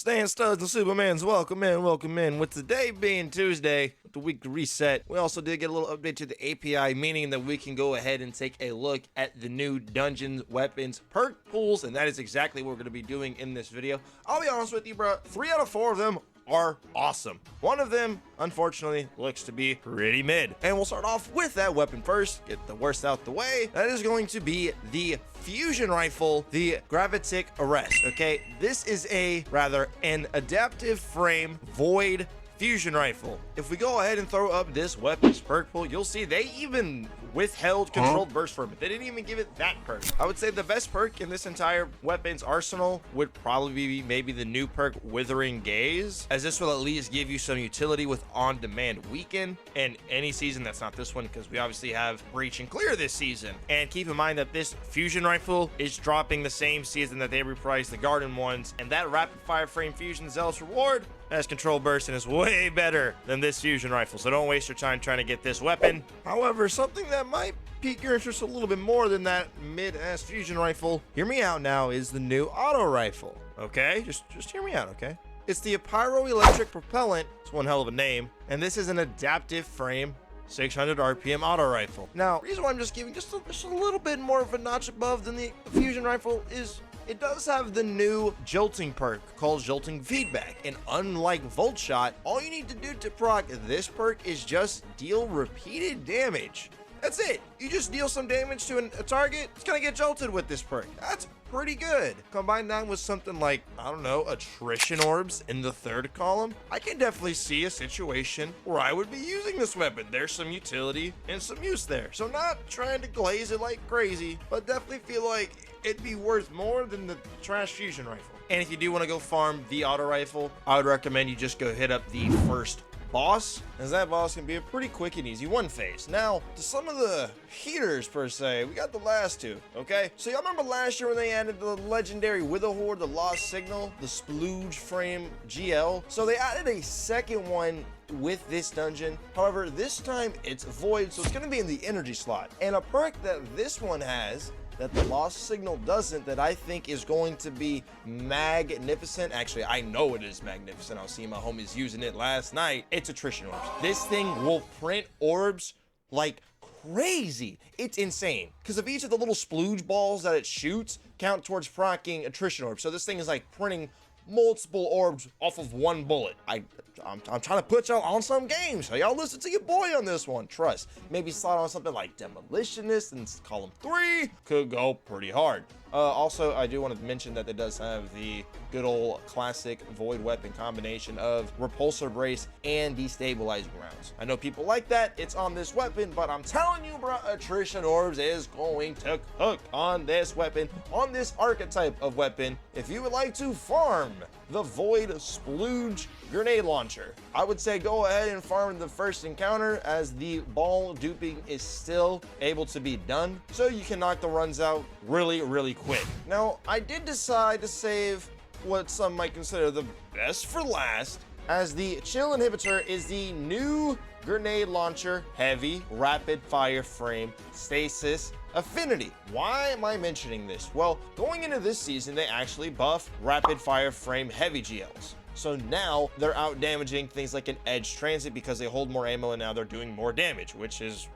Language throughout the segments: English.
Stan Studs and Supermans, welcome in. With today being Tuesday, with the weekly reset, we also did get a little update to the API, meaning that we can go ahead and take a look at the new dungeons, weapons, perk pools, and that is exactly what we're going to be doing in this video. I'll be honest with you, bro, 3 out of 4 of them are awesome. One of them, unfortunately, looks to be pretty mid. And we'll start off with that weapon first, get the worst out the way. That is going to be the fusion rifle, the Gravitic Arrest, okay? This is an adaptive frame void fusion rifle. If we go ahead and throw up this weapons perk pool, you'll see they even withheld controlled burst for it, but they didn't even give it that perk. I would say the best perk in this entire weapons arsenal would probably be maybe the new perk Withering Gaze, as this will at least give you some utility with on-demand weaken in any season that's not this one, because we obviously have Breach and Clear this season. And keep in mind that this fusion rifle is dropping the same season that they repriced the Garden ones, and that rapid fire frame fusion zealous reward has control burst and is way better than this fusion rifle, so don't waste your time trying to get this weapon. However, something that might pique your interest a little bit more than that mid-ass fusion rifle, hear me out now, is the new auto rifle, okay? Just hear me out, okay? It's the pyroelectric propellant. It's one hell of a name, and this is an adaptive frame 600 RPM auto rifle. Now, the reason why I'm just giving just a little bit more of a notch above than the fusion rifle is it does have the new jolting perk called Jolting Feedback, and unlike Volt Shot, all you need to do to proc this perk is just deal repeated damage. That's it. You just deal some damage to a target, it's gonna get jolted with this perk. That's pretty good. Combine that with something like, I don't know, attrition orbs in the third column, I can definitely see a situation where I would be using this weapon. There's some utility and some use there. So not trying to glaze it like crazy, but definitely feel like it'd be worth more than the trash fusion rifle. And if you do want to go farm the auto rifle, I would recommend you just go hit up the first boss, as that boss can be a pretty quick and easy one phase. Now, to some of the heaters per se, we got the last two, okay? So y'all remember last year when they added the legendary Witherhoard, the Lost Signal, the Splooge Frame GL? So they added a second one with this dungeon. However, this time it's void, so it's gonna be in the energy slot. And a perk that this one has that the Lost Signal doesn't, that I think is going to be magnificent. Actually, I know it is magnificent. I was seeing my homies using it last night. It's attrition orbs. This thing will print orbs like crazy. It's insane. Because of each of the little splooge balls that it shoots count towards proccing attrition orbs. So this thing is like printing multiple orbs off of one bullet. I'm trying to put y'all on some games, so y'all listen to your boy on this one. Trust. Maybe slot on something like Demolitionist and column 3 could go pretty hard. Also, I do want to mention that it does have the good old classic void weapon combination of repulsor brace and destabilizing rounds. I know people like that. It's on this weapon, but I'm telling you, bro, attrition orbs is going to cook on this weapon, on this archetype of weapon. If you would like to farm the void splooge grenade launcher, I would say go ahead and farm the first encounter, as the ball duping is still able to be done, so you can knock the runs out really quick. Now, I did decide to save what some might consider the best for last, as the chill inhibitor is the new grenade launcher heavy rapid fire frame stasis affinity. Why am I mentioning this? Well, going into this season, they actually buffed rapid fire frame heavy GLs. So now they're out damaging things like an edge transit because they hold more ammo, and now they're doing more damage, which is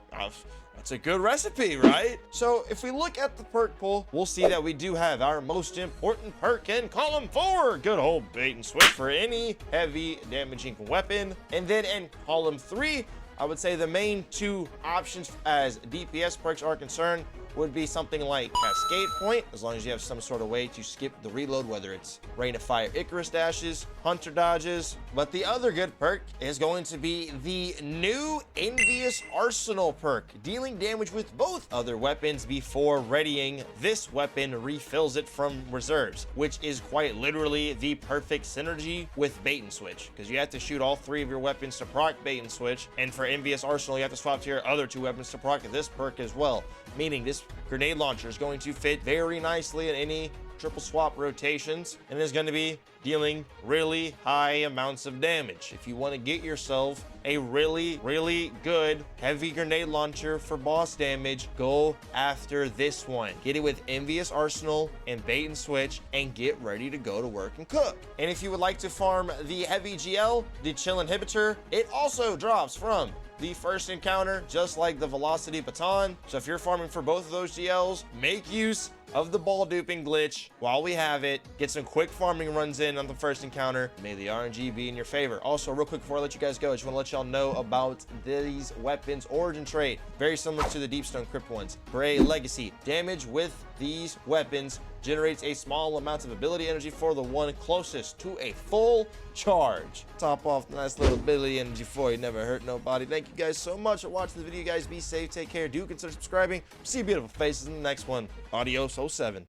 that's a good recipe, right? So if we look at the perk pool, we'll see that we do have our most important perk in column 4, good old bait and switch for any heavy damaging weapon. And then in column 3, I would say the main 2 options as DPS perks are concerned would be something like Cascade Point, as long as you have some sort of way to skip the reload, whether it's Rain of Fire Icarus dashes, Hunter dodges. But the other good perk is going to be the new Envious Arsenal perk, dealing damage with both other weapons before readying. This weapon refills it from reserves, which is quite literally the perfect synergy with bait and switch, because you have to shoot all 3 of your weapons to proc bait and switch, and for Envious Arsenal you have to swap to your other 2 weapons to proc this perk as well, meaning this grenade launcher is going to fit very nicely in any triple swap rotations, and is going to be dealing really high amounts of damage. If you want to get yourself a really good heavy grenade launcher for boss damage, go after this one. Get it with Envious Arsenal and Bait and Switch, and get ready to go to work and cook. And if you would like to farm the heavy GL, the chill inhibitor, it also drops from the first encounter, just like the velocity baton. So if you're farming for both of those GLs, make use of the ball duping glitch while we have it. Get some quick farming runs in on the first encounter. May the RNG be in your favor. Also, real quick before I let you guys go, I just want to let y'all know about these weapons origin trait. Very similar to the Deepstone Crypt ones. Gray Legacy. Damage with these weapons generates a small amount of ability energy for the one closest to a full charge. Top off the nice little ability energy for you. Never hurt nobody. Thank you guys so much for watching the video, guys. Be safe, take care, do consider subscribing. See beautiful faces in the next one. Adios 07.